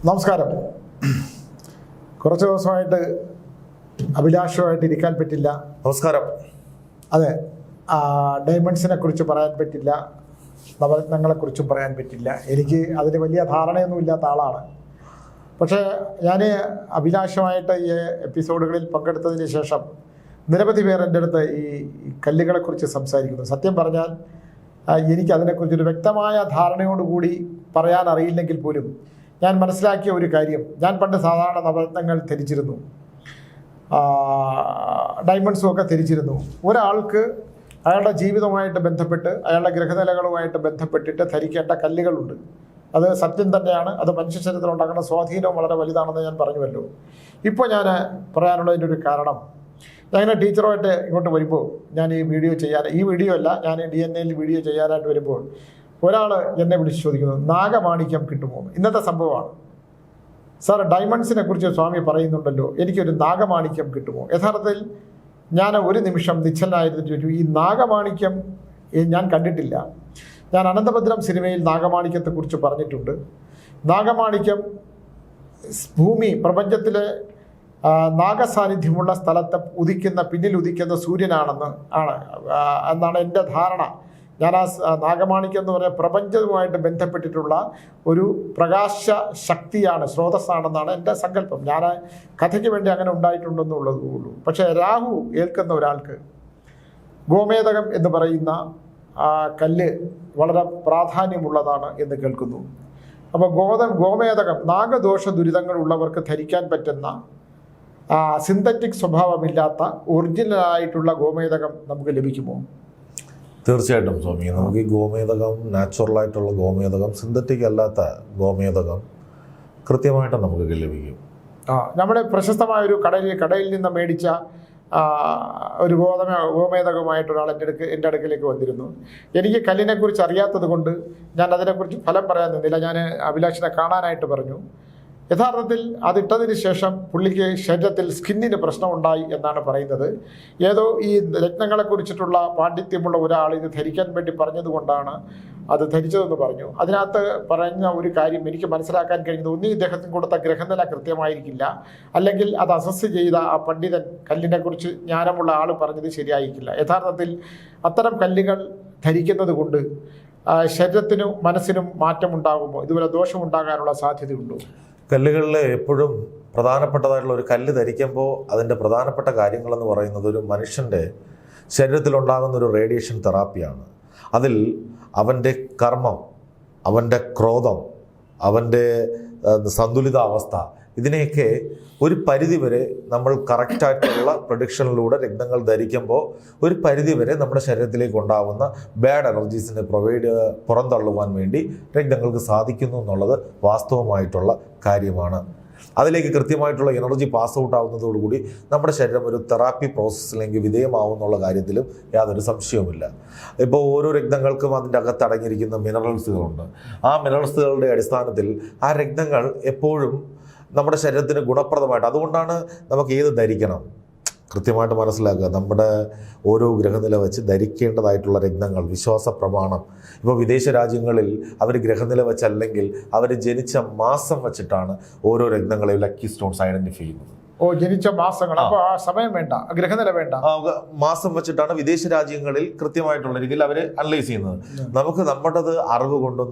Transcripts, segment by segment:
നമസ്കാരം. കുറച്ച് ദിവസമായിട്ട് അഭിലാഷമായിട്ട് ഇരിക്കാൻ പറ്റില്ല. നമസ്കാരം. അതെ, ഡയമണ്ട്സിനെ കുറിച്ച് പറയാൻ പറ്റില്ല, നവരത്നങ്ങളെക്കുറിച്ചും പറയാൻ പറ്റില്ല. എനിക്ക് അതിന് വലിയ ധാരണയൊന്നും ഇല്ലാത്ത ആളാണ്. പക്ഷേ ഞാൻ അഭിലാഷമായിട്ട് ഈ എപ്പിസോഡുകളിൽ പങ്കെടുത്തതിന് ശേഷം നിരവധി പേർ എൻ്റെ അടുത്ത് ഈ കല്ലുകളെക്കുറിച്ച് സംസാരിക്കുന്നു. സത്യം പറഞ്ഞാൽ എനിക്കതിനെക്കുറിച്ചൊരു വ്യക്തമായ ധാരണയോടുകൂടി പറയാൻ അറിയില്ലെങ്കിൽ പോലും ഞാൻ മനസ്സിലാക്കിയ ഒരു കാര്യം, ഞാൻ പണ്ട് സാധാരണ നവരത്നങ്ങൾ ധരിച്ചിരുന്നു, ഡയമണ്ട്സും ഒക്കെ ധരിച്ചിരുന്നു. ഒരാൾക്ക് അയാളുടെ ജീവിതവുമായിട്ട് ബന്ധപ്പെട്ട് അയാളുടെ ഗ്രഹനിലകളുമായിട്ട് ബന്ധപ്പെട്ടിട്ട് ധരിക്കേണ്ട കല്ലുകളുണ്ട്. അത് സത്യം തന്നെയാണ്. അത് മനുഷ്യ ശരീരത്തിൽ ഉണ്ടാക്കുന്ന സ്വാധീനവും വളരെ വലുതാണെന്ന് ഞാൻ പറഞ്ഞുവല്ലോ. ഇപ്പോൾ ഞാൻ പറയാനുള്ളതിൻ്റെ ഒരു കാരണം, ഞാനിങ്ങനെ ടീച്ചറുമായിട്ട് ഇങ്ങോട്ട് വരുമ്പോൾ ഞാൻ ഈ വീഡിയോ അല്ല, ഞാൻ DNA വീഡിയോ ചെയ്യാനായിട്ട് വരുമ്പോൾ ഒരാൾ എന്നെ വിളിച്ച് ചോദിക്കുന്നു, നാഗമാണിക്യം കിട്ടുമോ? ഇന്നത്തെ സംഭവമാണ്. സാർ, ഡയമണ്ട്സിനെ കുറിച്ച് സ്വാമി പറയുന്നുണ്ടല്ലോ, എനിക്കൊരു നാഗമാണിക്യം കിട്ടുമോ? യഥാർത്ഥത്തിൽ ഞാൻ ഒരു നിമിഷം നിശ്ചലനായിരുന്നു. ചോദിച്ചു, ഈ നാഗമാണിക്യം ഞാൻ കണ്ടിട്ടില്ല. ഞാൻ അനന്തഭദ്രം സിനിമയിൽ നാഗമാണിക്യത്തെക്കുറിച്ച് പറഞ്ഞിട്ടുണ്ട്. നാഗമാണിക്യം ഭൂമി പ്രപഞ്ചത്തിലെ നാഗസാന്നിധ്യമുള്ള സ്ഥലത്ത് പിന്നിൽ ഉദിക്കുന്ന സൂര്യനാണെന്ന് എന്നാണ് എൻ്റെ ധാരണ. ഞാൻ നാഗമാണിക്യം എന്ന് പറയുന്ന പ്രപഞ്ചവുമായിട്ട് ബന്ധപ്പെട്ടിട്ടുള്ള ഒരു പ്രകാശ ശക്തിയാണ്, സ്രോതസ്സാണെന്നാണ് എൻ്റെ സങ്കല്പം. ഞാൻ കഥയ്ക്ക് വേണ്ടി അങ്ങനെ ഉണ്ടായിട്ടുണ്ടെന്നുള്ളതേ ഉള്ളൂ. പക്ഷേ രാഹു ഏൽക്കുന്ന ഒരാൾക്ക് ഗോമേതകം എന്ന് പറയുന്ന കല്ല് വളരെ പ്രാധാന്യമുള്ളതാണ് എന്ന് കേൾക്കുന്നു. അപ്പോൾ ഗോമേതകം നാഗദോഷ ദുരിതങ്ങൾ ഉള്ളവർക്ക് ധരിക്കാൻ പറ്റുന്ന സിന്തറ്റിക് സ്വഭാവമില്ലാത്ത ഒറിജിനലായിട്ടുള്ള ഗോമേതകം നമുക്ക് ലഭിക്കുമോ? തീർച്ചയായിട്ടും സ്വാമി, നമുക്ക് ഈ ഗോമേതകം, നാച്ചുറലായിട്ടുള്ള ഗോമേതകം, സിന്തറ്റിക് അല്ലാത്ത ഗോമേതകം കൃത്യമായിട്ട് നമുക്ക് ലഭിക്കും. നമ്മുടെ പ്രശസ്തമായ ഒരു കടയിൽ നിന്ന് മേടിച്ച ഒരു ഗോമേതകമായിട്ട് ഒരാൾ എൻ്റെ അടുക്കലേക്ക് വന്നിരുന്നു. എനിക്ക് കല്ലിനെക്കുറിച്ച് അറിയാത്തത് കൊണ്ട് ഞാൻ അതിനെക്കുറിച്ച് ഫലം പറയാൻ നിന്നില്ല. ഞാൻ അഭിലാഷിനെ കാണാനായിട്ട് പറഞ്ഞു. യഥാർത്ഥത്തിൽ അതിട്ടതിന് ശേഷം പുള്ളിക്ക് ശരീരത്തിൽ സ്കിന്നിന് പ്രശ്നമുണ്ടായി എന്നാണ് പറയുന്നത്. ഏതോ ഈ രത്നങ്ങളെക്കുറിച്ചിട്ടുള്ള പാണ്ഡിത്യമുള്ള ഒരാൾ ഇത് ധരിക്കാൻ വേണ്ടി പറഞ്ഞതുകൊണ്ടാണ് അത് ധരിച്ചതെന്ന് പറഞ്ഞു. അതിനകത്ത് പറഞ്ഞ ഒരു കാര്യം എനിക്ക് മനസ്സിലാക്കാൻ കഴിഞ്ഞത്, ഒന്നീ ഇദ്ദേഹത്തിന് കൊടുത്ത ഗ്രഹനില കൃത്യമായിരിക്കില്ല, അല്ലെങ്കിൽ അത് അസസ് ചെയ്ത ആ പണ്ഡിതൻ, കല്ലിനെക്കുറിച്ച് ജ്ഞാനമുള്ള ആൾ പറഞ്ഞത് ശരിയായിരിക്കില്ല. യഥാർത്ഥത്തിൽ അത്തരം കല്ലുകൾ ധരിക്കുന്നത് കൊണ്ട് ശരീരത്തിനും മനസ്സിനും മാറ്റമുണ്ടാകുമോ? ഇതുപോലെ ദോഷമുണ്ടാകാനുള്ള സാധ്യതയുണ്ടോ? കല്ലുകളിൽ എപ്പോഴും പ്രധാനപ്പെട്ടതായിട്ടുള്ള ഒരു കല്ല് ധരിക്കുമ്പോൾ അതിൻ്റെ പ്രധാനപ്പെട്ട കാര്യങ്ങളെന്ന് പറയുന്നത് ഒരു മനുഷ്യൻ്റെ ശരീരത്തിലുണ്ടാകുന്ന ഒരു റേഡിയേഷൻ തെറാപ്പിയാണ്. അതിൽ അവൻ്റെ കർമ്മം, അവൻ്റെ ക്രോധം, അവൻ്റെ സന്തുലിതാവസ്ഥ, ഇതിനെയൊക്കെ ഒരു പരിധിവരെ നമ്മൾ കറക്റ്റായിട്ടുള്ള പ്രൊഡിക്ഷനിലൂടെ രത്നങ്ങൾ ധരിക്കുമ്പോൾ ഒരു പരിധിവരെ നമ്മുടെ ശരീരത്തിലേക്ക് ഉണ്ടാകുന്ന ബാഡ് എനർജീസിനെ പുറന്തള്ളുവാൻ വേണ്ടി രത്നങ്ങൾക്ക് സാധിക്കുന്നു എന്നുള്ളത് വാസ്തവമായിട്ടുള്ള കാര്യമാണ്. അതിലേക്ക് കൃത്യമായിട്ടുള്ള എനർജി പാസ് ഔട്ട് ആവുന്നതോടുകൂടി നമ്മുടെ ശരീരം ഒരു തെറാപ്പി പ്രോസസ്സിലേക്ക് വിധേയമാവുന്നുള്ള കാര്യത്തിലും യാതൊരു സംശയവുമില്ല. ഇപ്പോൾ ഓരോ രത്നങ്ങൾക്കും അതിൻ്റെ അകത്ത് അടങ്ങിയിരിക്കുന്ന മിനറൽസുകളുണ്ട്. ആ മിനറൽസുകളുടെ അടിസ്ഥാനത്തിൽ ആ രത്നങ്ങൾ എപ്പോഴും നമ്മുടെ ശരീരത്തിന് ഗുണപ്രദമായിട്ട്, അതുകൊണ്ടാണ് നമുക്ക് ഏത് ധരിക്കണം കൃത്യമായിട്ട് മനസ്സിലാക്കുക. നമ്മുടെ ഓരോ ഗ്രഹനില വെച്ച് ധരിക്കേണ്ടതായിട്ടുള്ള രത്നങ്ങൾ, വിശ്വാസ പ്രമാണം. ഇപ്പോൾ വിദേശ രാജ്യങ്ങളിൽ അവർ ഗ്രഹനില വെച്ചല്ലെങ്കിൽ അവർ ജനിച്ച മാസം വെച്ചിട്ടാണ് ഓരോ രത്നങ്ങളെയും ലക്കി സ്റ്റോൺസ് ഐഡന്റിഫൈ ചെയ്യുന്നത്. ജനിച്ച മാസങ്ങൾ, അപ്പോൾ ആ സമയം വേണ്ട, ഗ്രഹനില വേണ്ട, മാസം വെച്ചിട്ടാണ് വിദേശ രാജ്യങ്ങളിൽ കൃത്യമായിട്ടുള്ള രീതിയിൽ അവർ അനലൈസ് ചെയ്യുന്നത്. നമുക്ക് നമ്മുടേത് അറിവ് കൊണ്ടും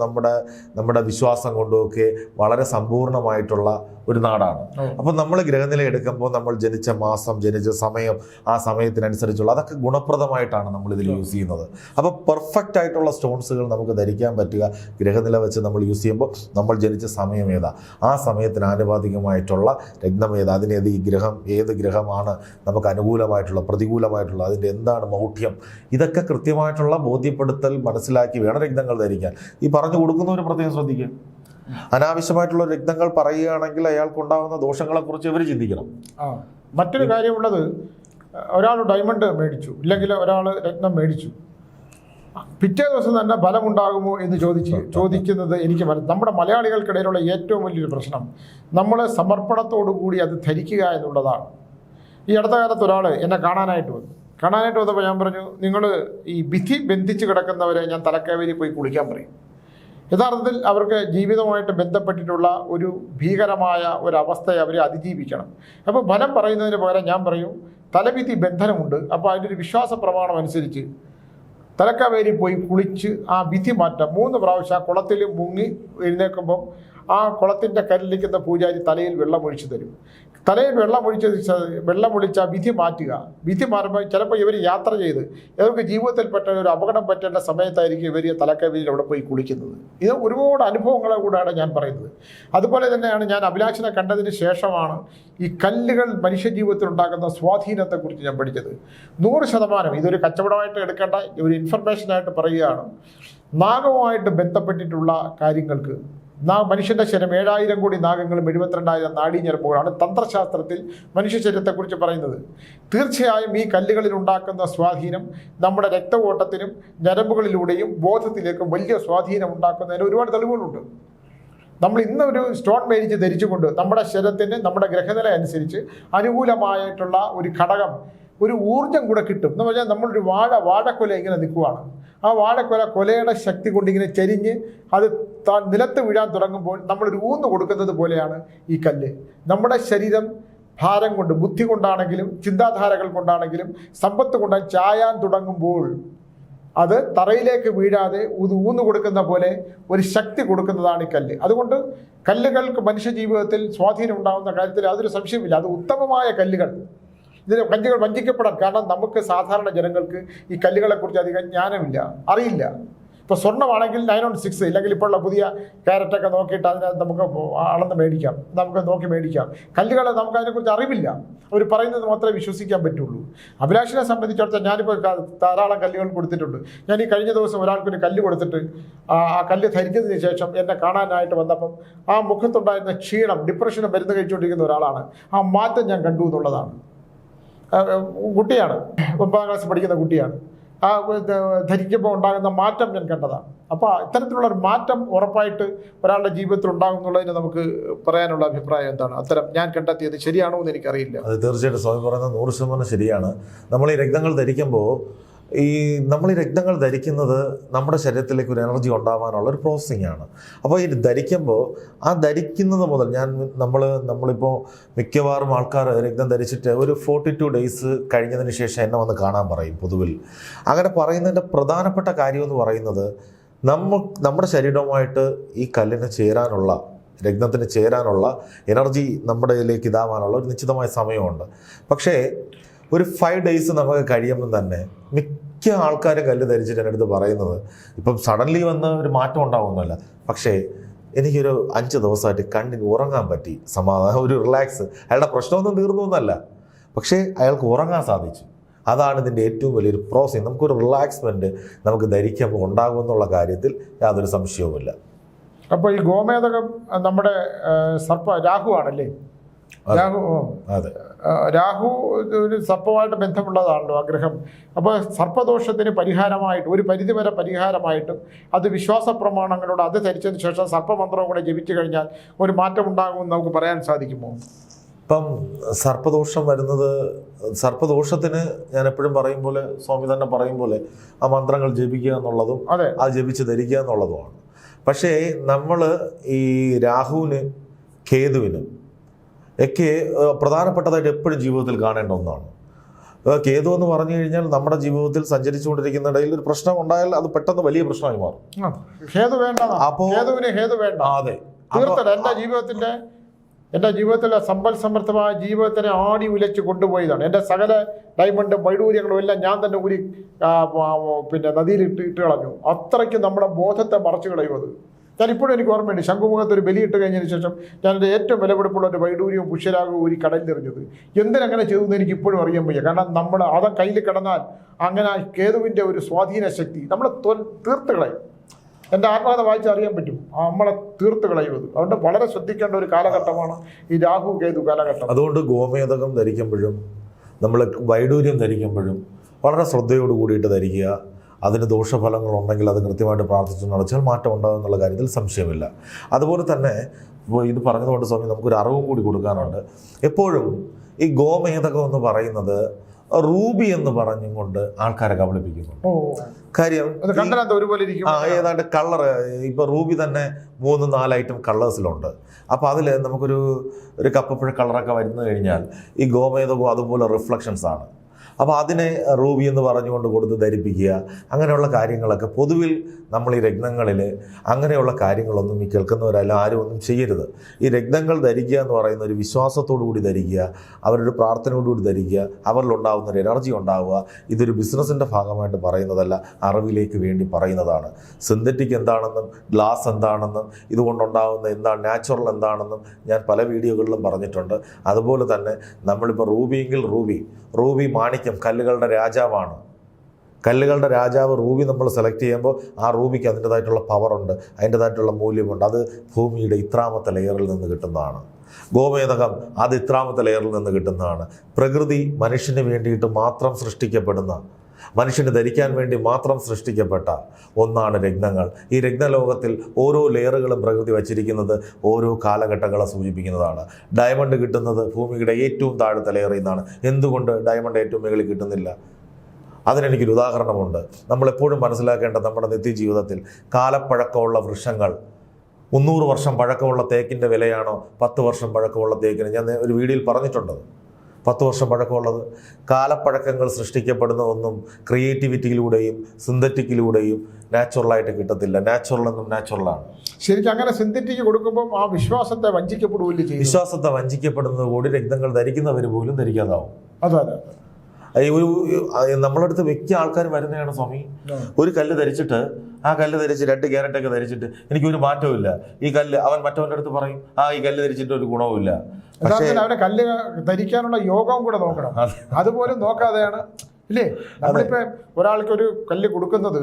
നമ്മുടെ വിശ്വാസം കൊണ്ടും ഒക്കെ വളരെ സമ്പൂർണമായിട്ടുള്ള ഒരു നാടാണ്. അപ്പം നമ്മൾ ഗ്രഹനില എടുക്കുമ്പോൾ നമ്മൾ ജനിച്ച മാസം, ജനിച്ച സമയം, ആ സമയത്തിനനുസരിച്ചുള്ള അതൊക്കെ ഗുണപ്രദമായിട്ടാണ് നമ്മൾ ഇതിൽ യൂസ് ചെയ്യുന്നത്. അപ്പോൾ പെർഫെക്റ്റ് ആയിട്ടുള്ള സ്റ്റോൺസുകൾ നമുക്ക് ധരിക്കാൻ പറ്റുക ഗ്രഹനില വെച്ച് നമ്മൾ യൂസ് ചെയ്യുമ്പോൾ നമ്മൾ ജനിച്ച സമയം ഏതാ, ആ സമയത്തിന് ആനുപാതികമായിട്ടുള്ള രത്നം ഏതാ, അതിനേത് ഏത് ഗ്രഹമാണ് നമുക്ക് അനുകൂലമായിട്ടുള്ള, പ്രതികൂലമായിട്ടുള്ള, അതിൻ്റെ എന്താണ് മൗഢ്യം, ഇതൊക്കെ കൃത്യമായിട്ടുള്ള ബോധ്യപ്പെടുത്തൽ മനസ്സിലാക്കി വേണം രത്നങ്ങൾ ധരിക്കാൻ. ഈ പറഞ്ഞു കൊടുക്കുന്നവർ പ്രത്യേകം ശ്രദ്ധിക്കുക. അനാവശ്യമായിട്ടുള്ള രത്നങ്ങൾ പറയുകയാണെങ്കിൽ അയാൾക്കുണ്ടാകുന്ന ദോഷങ്ങളെക്കുറിച്ച് ഇവർ ചിന്തിക്കണം. മറ്റൊരു കാര്യമുള്ളത്, ഒരാൾ ഡയമണ്ട് മേടിച്ചു, ഇല്ലെങ്കിൽ ഒരാൾ രത്നം മേടിച്ചു, പിറ്റേ ദിവസം തന്നെ ഫലമുണ്ടാകുമോ എന്ന് ചോദിക്കുന്നത് എനിക്ക് നമ്മുടെ മലയാളികൾക്കിടയിലുള്ള ഏറ്റവും വലിയൊരു പ്രശ്നം, നമ്മൾ സമർപ്പണത്തോടുകൂടി അത് ധരിക്കുക എന്നുള്ളതാണ്. ഈ അടുത്ത കാലത്ത് ഒരാൾ എന്നെ കാണാനായിട്ട് വന്നപ്പോൾ ഞാൻ പറഞ്ഞു, നിങ്ങൾ ഈ വിധി ബന്ധിച്ച് കിടക്കുന്നവരെ ഞാൻ തലക്കാവേരി പോയി കുളിക്കാൻ പറയും. യഥാർത്ഥത്തിൽ അവർക്ക് ജീവിതവുമായിട്ട് ബന്ധപ്പെട്ടിട്ടുള്ള ഒരു ഭീകരമായ ഒരവസ്ഥയെ അവരെ അതിജീവിക്കണം. അപ്പോൾ ഫലം പറയുന്നതിന് പകരം ഞാൻ പറയും തലവിധി ബന്ധനമുണ്ട്. അപ്പോൾ അതിൻ്റെ ഒരു വിശ്വാസ പ്രമാണം അനുസരിച്ച് തലക്കാവേരി പോയി കുളിച്ച് ആ വിധി മാറ്റം 3 പ്രാവശ്യം ആ കുളത്തിൽ മുങ്ങി എഴുന്നേൽക്കുമ്പം ആ കുളത്തിൻ്റെ കല്ലിരിക്കുന്ന പൂജാരി തലയിൽ വെള്ളമൊഴിച്ച് തരും. തലയിൽ വെള്ളമൊഴിച്ച് ആ വിധി മാറ്റുക. വിധി മാറുമ്പോൾ ചിലപ്പോൾ ഇവർ യാത്ര ചെയ്ത് ഇവർക്ക് ജീവിതത്തിൽപ്പെട്ട ഒരു അപകടം പറ്റേണ്ട സമയത്തായിരിക്കും ഇവർ തലക്കാവേരിയിൽ അവിടെ പോയി കുളിക്കുന്നത്. ഇത് ഒരുപാട് അനുഭവങ്ങളെ കൂടാണ് ഞാൻ പറയുന്നത്. അതുപോലെ തന്നെയാണ് ഞാൻ അഭിലാഷിനെ കണ്ടതിന് ശേഷമാണ് ഈ കല്ലുകൾ മനുഷ്യജീവിതത്തിൽ ഉണ്ടാക്കുന്ന സ്വാധീനത്തെക്കുറിച്ച് ഞാൻ പഠിച്ചത്. 100% ഇതൊരു കച്ചവടമായിട്ട് എടുക്കേണ്ട ഒരു ഇൻഫർമേഷനായിട്ട് പറയുകയാണ്. നാഗവുമായിട്ട് ബന്ധപ്പെട്ടിട്ടുള്ള കാര്യങ്ങൾക്ക് മനുഷ്യൻ്റെ ശരീരം 7000 കോടി നാഗങ്ങളും 72,000 നാഡീഞരമ്പുകളാണ് തന്ത്രശാസ്ത്രത്തിൽ മനുഷ്യ ശരീരത്തെക്കുറിച്ച് പറയുന്നത്. തീർച്ചയായും ഈ കല്ലുകളിൽ ഉണ്ടാക്കുന്ന സ്വാധീനം നമ്മുടെ രക്തഓട്ടത്തിനും ഞരമ്പുകളിലൂടെയും ബോധത്തിലേക്കും വലിയ സ്വാധീനം ഉണ്ടാക്കുന്നതിന് ഒരുപാട് തെളിവുകളുണ്ട്. നമ്മൾ ഇന്നൊരു സ്റ്റോൺ മേടിച്ച് ധരിച്ചുകൊണ്ട് നമ്മുടെ ശരീരത്തിന് നമ്മുടെ ഗ്രഹനില അനുസരിച്ച് അനുകൂലമായിട്ടുള്ള ഒരു ഘടകം ഒരു ഊർജ്ജം കൂടെ കിട്ടും. എന്ന് പറഞ്ഞാൽ നമ്മളൊരു വാഴക്കൊല ഇങ്ങനെ നിൽക്കുവാണ്. ആ കൊലയുടെ ശക്തി കൊണ്ട് ഇങ്ങനെ ചരിഞ്ഞ് അത് നിലത്ത് വീഴാൻ തുടങ്ങുമ്പോൾ നമ്മളൊരു ഊന്ന് കൊടുക്കുന്നത് പോലെയാണ് ഈ കല്ല്. നമ്മുടെ ശരീരം ഭാരം കൊണ്ട്, ബുദ്ധി കൊണ്ടാണെങ്കിലും ചിന്താധാരകൾ കൊണ്ടാണെങ്കിലും സമ്പത്ത് കൊണ്ട് ചായാൻ തുടങ്ങുമ്പോൾ അത് തറയിലേക്ക് വീഴാതെ ഊന്ന് കൊടുക്കുന്ന പോലെ ഒരു ശക്തി കൊടുക്കുന്നതാണ് ഈ കല്ല്. അതുകൊണ്ട് കല്ലുകൾക്ക് മനുഷ്യ ജീവിതത്തിൽ സ്വാധീനം ഉണ്ടാകുന്ന കാര്യത്തിൽ യാതൊരു സംശയമില്ല. അത് ഉത്തമമായ കല്ലുകൾ. ഇതിന് കല്ലുകൾ വഞ്ചിക്കപ്പെടാൻ കാരണം നമുക്ക് സാധാരണ ജനങ്ങൾക്ക് ഈ കല്ലുകളെക്കുറിച്ച് അധികം ജ്ഞാനമില്ല, അറിയില്ല. ഇപ്പോൾ സ്വർണ്ണമാണെങ്കിൽ 916 ഇല്ലെങ്കിൽ ഇപ്പോഴുള്ള പുതിയ ക്യാരറ്റൊക്കെ നോക്കിയിട്ട് അതിനകത്ത് നമുക്ക് അളന്ന് മേടിക്കാം, നമുക്ക് നോക്കി മേടിക്കാം. കല്ലുകളെ നമുക്ക് അതിനെക്കുറിച്ച് അറിവില്ല. അവർ പറയുന്നത് മാത്രമേ വിശ്വസിക്കാൻ പറ്റുള്ളൂ. അഭിലാഷിനെ സംബന്ധിച്ചിടത്തോളം ഞാനിപ്പോൾ ധാരാളം കല്ലുകൾ കൊടുത്തിട്ടുണ്ട്. ഞാൻ ഈ കഴിഞ്ഞ ദിവസം ഒരാൾക്കൊരു കല്ല് കൊടുത്തിട്ട് ആ കല്ല് ധരിച്ചതിന് ശേഷം എന്നെ കാണാനായിട്ട് വന്നപ്പം ആ മുഖത്തുണ്ടായിരുന്ന ക്ഷീണം, ഡിപ്രഷനും മരുന്ന് കഴിച്ചുകൊണ്ടിരിക്കുന്ന ഒരാളാണ്. ആ മാറ്റം ഞാൻ കണ്ടു എന്നുള്ളതാണ്. കുട്ടിയാണ്, 9ാം ക്ലാസ്സിൽ പഠിക്കുന്ന കുട്ടിയാണ്. ആ ധരിക്കുമ്പോൾ ഉണ്ടാകുന്ന മാറ്റം ഞാൻ കണ്ടതാണ്. അപ്പോൾ ഇത്തരത്തിലുള്ളൊരു മാറ്റം ഉറപ്പായിട്ട് ഒരാളുടെ ജീവിതത്തിൽ ഉണ്ടാകും എന്നുള്ളതിന് നമുക്ക് പറയാനുള്ള അഭിപ്രായം എന്താണ്? അത്തരം ഞാൻ കണ്ടെത്തിയത് ശരിയാണോ എന്ന് എനിക്കറിയില്ല. അത് തീർച്ചയായിട്ടും സ്വാമി പറയുന്നത് 100% ശരിയാണ്. നമ്മൾ ഈ രക്തങ്ങൾ ധരിക്കുമ്പോൾ നമ്മൾ ഈ രക്തങ്ങൾ ധരിക്കുന്നത് നമ്മുടെ ശരീരത്തിലേക്ക് ഒരു എനർജി ഉണ്ടാവാനുള്ള ഒരു പ്രോസസ്സിംഗ് ആണ്. അപ്പോൾ ഈ ധരിക്കുമ്പോൾ ആ ധരിക്കുന്നത് മുതൽ നമ്മളിപ്പോൾ മിക്കവാറും ആൾക്കാർ രക്തം ധരിച്ചിട്ട് ഒരു 42 ഡേയ്സ് കഴിഞ്ഞതിന് ശേഷം എന്നെ വന്ന് കാണാൻ പറയും പൊതുവിൽ. അങ്ങനെ പറയുന്നതിൻ്റെ പ്രധാനപ്പെട്ട കാര്യമെന്ന് പറയുന്നത് നമ്മുടെ ശരീരവുമായിട്ട് ഈ കല്ലിന് ചേരാനുള്ള, രക്തത്തിന് ചേരാനുള്ള എനർജി നമ്മുടെ ഇതിലേക്ക് ഇതാവാനുള്ള ഒരു നിശ്ചിതമായ സമയമുണ്ട്. പക്ഷേ ഒരു 5 ഡേയ്സ് നമുക്ക് കഴിയുമ്പം തന്നെ മിക്ക ആൾക്കാരും കല്ല് ധരിച്ചിട്ട് എൻ്റെ അടുത്ത് പറയുന്നത് ഇപ്പം സഡൻലി വന്ന് ഒരു മാറ്റം ഉണ്ടാവുന്നല്ല, പക്ഷേ എനിക്കൊരു 5 ദിവസമായിട്ട് കണ്ണിന് ഉറങ്ങാൻ പറ്റി, സമാധാനം, ഒരു റിലാക്സ്. അയാളുടെ പ്രശ്നമൊന്നും തീർന്നു എന്നല്ല, പക്ഷേ അയാൾക്ക് ഉറങ്ങാൻ സാധിച്ചു. അതാണ് ഇതിൻ്റെ ഏറ്റവും വലിയൊരു പ്രോസസ്. നമുക്കൊരു റിലാക്സ്മെൻറ്റ് നമുക്ക് ധരിക്കുമ്പോൾ ഉണ്ടാകുമെന്നുള്ള കാര്യത്തിൽ യാതൊരു സംശയവുമില്ല. അപ്പോൾ ഈ ഗോമേതകം നമ്മുടെ രാഹു ആണല്ലേ? അതെ, രാഹു ഒരു സർപ്പമായിട്ട് ബന്ധമുള്ളതാണല്ലോ ആഗ്രഹം. അപ്പോൾ സർപ്പദോഷത്തിന് പരിഹാരമായിട്ട് ഒരു പരിധിവരെ പരിഹാരമായിട്ടും അത് വിശ്വാസ പ്രമാണങ്ങളോട് അത് ധരിച്ചതിന് ശേഷം സർപ്പമന്ത്രവും കൂടെ ജപിച്ചു കഴിഞ്ഞാൽ ഒരു മാറ്റം ഉണ്ടാകുമെന്ന് നമുക്ക് പറയാൻ സാധിക്കുമോ? ഇപ്പം സർപ്പദോഷം വരുന്നത്, സർപ്പദോഷത്തിന് ഞാൻ എപ്പോഴും പറയും പോലെ, സ്വാമി തന്നെ പറയും പോലെ, ആ മന്ത്രങ്ങൾ ജപിക്കുക എന്നുള്ളതും അത് ജപിച്ച് ധരിക്കുക എന്നുള്ളതുമാണ്. പക്ഷേ നമ്മൾ ഈ രാഹുവിന് കേതുവിനും ഒക്കെ പ്രധാനപ്പെട്ടതായിട്ട് എപ്പോഴും ജീവിതത്തിൽ കാണേണ്ട ഒന്നാണ്. കേതു എന്ന് പറഞ്ഞു കഴിഞ്ഞാൽ നമ്മുടെ ജീവിതത്തിൽ സഞ്ചരിച്ചുകൊണ്ടിരിക്കുന്ന ഇടയിൽ ഒരു പ്രശ്നം ഉണ്ടായാൽ അത് പെട്ടെന്ന് വലിയ പ്രശ്നമായി മാറും. അതെ, എൻ്റെ ജീവിതത്തിലെ സമ്പൽ സമൃദ്ധമായ ജീവിതത്തിനെ ആടി ഉലച്ച് കൊണ്ടുപോയതാണ്. എൻ്റെ സകല ഡയമണ്ടും വൈഡൂര്യങ്ങളും എല്ലാം ഞാൻ തന്നെ ഊരി നദിയിൽ ഇട്ട് കളഞ്ഞു. അത്രയ്ക്ക് നമ്മുടെ ബോധത്തെ മറച്ചു കളയും അത്. ഞാനിപ്പോഴും എനിക്ക് ഓർമ്മയുണ്ട്, ശംഖുമുഖത്ത് ഒരു ബലിയിട്ട് കഴിഞ്ഞതിന് ശേഷം ഞാൻ എൻ്റെ ഏറ്റവും വിലപിടിപ്പുള്ള ഒരു വൈഡൂര്യവും പുഷ്യരാഗവും ഊരി കടലിലെറിഞ്ഞത്. എന്തിനങ്ങനെ ചെയ്തു എനിക്ക് ഇപ്പോഴും അറിയാൻ വയ്യ. കാരണം നമ്മൾ അത് കയ്യിൽ കിടന്നാൽ അങ്ങനെ കേതുവിൻ്റെ ഒരു സ്വാധീന ശക്തി നമ്മളെ തീർത്ത് കളയും. എൻ്റെ ആത്മകഥ വായിച്ച് അറിയാൻ പറ്റും, നമ്മളെ തീർത്ത് കളയുന്നത്. അതുകൊണ്ട് വളരെ ശ്രദ്ധിക്കേണ്ട ഒരു കാലഘട്ടമാണ് ഈ രാഹു കേതു കാലഘട്ടം. അതുകൊണ്ട് ഗോമേതകം ധരിക്കുമ്പോഴും നമ്മൾ വൈഡൂര്യം ധരിക്കുമ്പോഴും വളരെ ശ്രദ്ധയോട് കൂടിയിട്ട് ധരിക്കുക. അതിന് ദോഷഫലങ്ങളുണ്ടെങ്കിൽ അത് കൃത്യമായിട്ട് പ്രാർത്ഥിച്ചു നടച്ചാൽ മാറ്റം ഉണ്ടാകും എന്നുള്ള കാര്യത്തിൽ സംശയമില്ല. അതുപോലെ തന്നെ ഇത് പറഞ്ഞതുകൊണ്ട് സ്വാമി നമുക്കൊരു അറിവും കൂടി കൊടുക്കാനുണ്ട്. എപ്പോഴും ഈ ഗോമേതകം എന്ന് പറയുന്നത് റൂബി എന്ന് പറഞ്ഞുകൊണ്ട് ആൾക്കാരെ കബളിപ്പിക്കുന്നുണ്ട്. കാര്യം ഒരുപോലെ ഇരിക്കും. ഏതാണ്ട് കളർ ഇപ്പൊ റൂബി തന്നെ 3-4 ഐറ്റം കളേഴ്സിലുണ്ട്. അപ്പോൾ അതിൽ നമുക്കൊരു കപ്പപ്പുഴ കളറൊക്കെ വരുന്നു കഴിഞ്ഞാൽ ഈ ഗോമേതകവും അതുപോലെ റിഫ്ലക്ഷൻസ് ആണ്. അപ്പോൾ അതിനെ റൂബി എന്ന് പറഞ്ഞുകൊണ്ട് കൊടുത്ത് ധരിപ്പിക്കുക, അങ്ങനെയുള്ള കാര്യങ്ങളൊക്കെ പൊതുവിൽ നമ്മൾ ഈ രത്നങ്ങളിൽ അങ്ങനെയുള്ള കാര്യങ്ങളൊന്നും ഈ കേൾക്കുന്നവരെല്ലാം ആരും ഒന്നും ചെയ്യരുത്. ഈ രത്നങ്ങൾ ധരിക്കുക എന്ന് പറയുന്ന ഒരു വിശ്വാസത്തോടു കൂടി ധരിക്കുക, അവരൊരു പ്രാർത്ഥനയോടുകൂടി ധരിക്കുക, അവരിലുണ്ടാകുന്ന ഒരു എനർജി ഉണ്ടാവുക. ഇതൊരു ബിസിനസ്സിൻ്റെ ഭാഗമായിട്ട് പറയുന്നതല്ല, അറിവിലേക്ക് വേണ്ടി പറയുന്നതാണ്. സിന്തറ്റിക് എന്താണെന്നും ഗ്ലാസ് എന്താണെന്നും ഇതുകൊണ്ടുണ്ടാകുന്ന എന്താണ് നാച്ചുറൽ എന്താണെന്നും ഞാൻ പല വീഡിയോകളിലും പറഞ്ഞിട്ടുണ്ട്. അതുപോലെ തന്നെ നമ്മളിപ്പോൾ റൂബിയെങ്കിൽ റൂബി മാണിക്യം, കല്ലുകളുടെ രാജാവാണ്. കല്ലുകളുടെ രാജാവ് റൂബി നമ്മൾ സെലക്ട് ചെയ്യുമ്പോൾ ആ റൂബിക്ക് അതിൻ്റെതായിട്ടുള്ള പവറുണ്ട്, അതിൻ്റെതായിട്ടുള്ള മൂല്യമുണ്ട്. അത് ഭൂമിയുടെ ഇത്രാമത്തെ ലെയറിൽ നിന്ന് കിട്ടുന്നതാണ്. ഗോമേതകം അത് ഇത്രാമത്തെ ലെയറിൽ നിന്ന് കിട്ടുന്നതാണ്. പ്രകൃതി മനുഷ്യന് വേണ്ടിയിട്ട് മാത്രം സൃഷ്ടിക്കപ്പെടുന്ന, മനുഷ്യന് ധരിക്കാൻ വേണ്ടി മാത്രം സൃഷ്ടിക്കപ്പെട്ട ഒന്നാണ് രത്നങ്ങൾ. ഈ രത്നലോകത്തിൽ ഓരോ ലെയറുകളും പ്രകൃതി വച്ചിരിക്കുന്നത് ഓരോ കാലഘട്ടങ്ങളെ സൂചിപ്പിക്കുന്നതാണ്. ഡയമണ്ട് കിട്ടുന്നത് ഭൂമിയുടെ ഏറ്റവും താഴത്തെ ലെയറിൽ നിന്നാണ്. എന്തുകൊണ്ട് ഡയമണ്ട് ഏറ്റവും മുകളിൽ കിട്ടുന്നില്ല? അതിനെനിക്കൊരു ഉദാഹരണമുണ്ട്. നമ്മളെപ്പോഴും മനസ്സിലാക്കേണ്ട നമ്മുടെ നിത്യജീവിതത്തിൽ കാലപ്പഴക്കമുള്ള വൃക്ഷങ്ങൾ, 300 വർഷം പഴക്കമുള്ള തേക്കിൻ്റെ വിലയാണോ 10 വർഷം പഴക്കമുള്ള തേക്കിന്? ഞാൻ ഒരു വീഡിയോയിൽ പറഞ്ഞിട്ടുണ്ട്. 10 വർഷം പഴക്കമുള്ളത്. കാലപ്പഴക്കങ്ങൾ സൃഷ്ടിക്കപ്പെടുന്ന ഒന്നും ക്രിയേറ്റിവിറ്റിയിലൂടെയും സിന്തറ്റിക്കിലൂടെയും നാച്ചുറലായിട്ട് കിട്ടത്തില്ല. നാച്ചുറൽ എന്നും നാച്ചുറലാണ്. ശരിക്കും അങ്ങനെ സിന്തറ്റിക് കൊടുക്കുമ്പോൾ ആ വിശ്വാസത്തെ വഞ്ചിക്കപ്പെടുകയില്ല ചെയ്യും. വിശ്വാസത്തെ വഞ്ചിക്കപ്പെടുന്നത് കൂടി രക്തങ്ങൾ ധരിക്കുന്നവർ പോലും ധരിക്കാതാവും. അതെ. നമ്മളടുത്ത് മിക്ക ആൾക്കാർ വരുന്നതാണ് സ്വാമി, ഒരു കല്ല് ധരിച്ചിട്ട് ആ കല്ല് ധരിച്ച് 2 ക്യാരറ്റൊക്കെ ധരിച്ചിട്ട് എനിക്കൊരു മാറ്റവും ഇല്ല. ഈ കല്ല് അവൻ മറ്റവൻ്റെ അടുത്ത് പറയും, ഈ കല്ല് ധരിച്ചിട്ട് ഒരു ഗുണവും ഇല്ല. അവനെ കല്ല് ധരിക്കാനുള്ള യോഗവും കൂടെ നോക്കണം. അതുപോലും നോക്കാതെയാണ് ഇല്ലേ നമ്മളിപ്പോ ഒരാൾക്ക് ഒരു കല്ല് കൊടുക്കുന്നത്.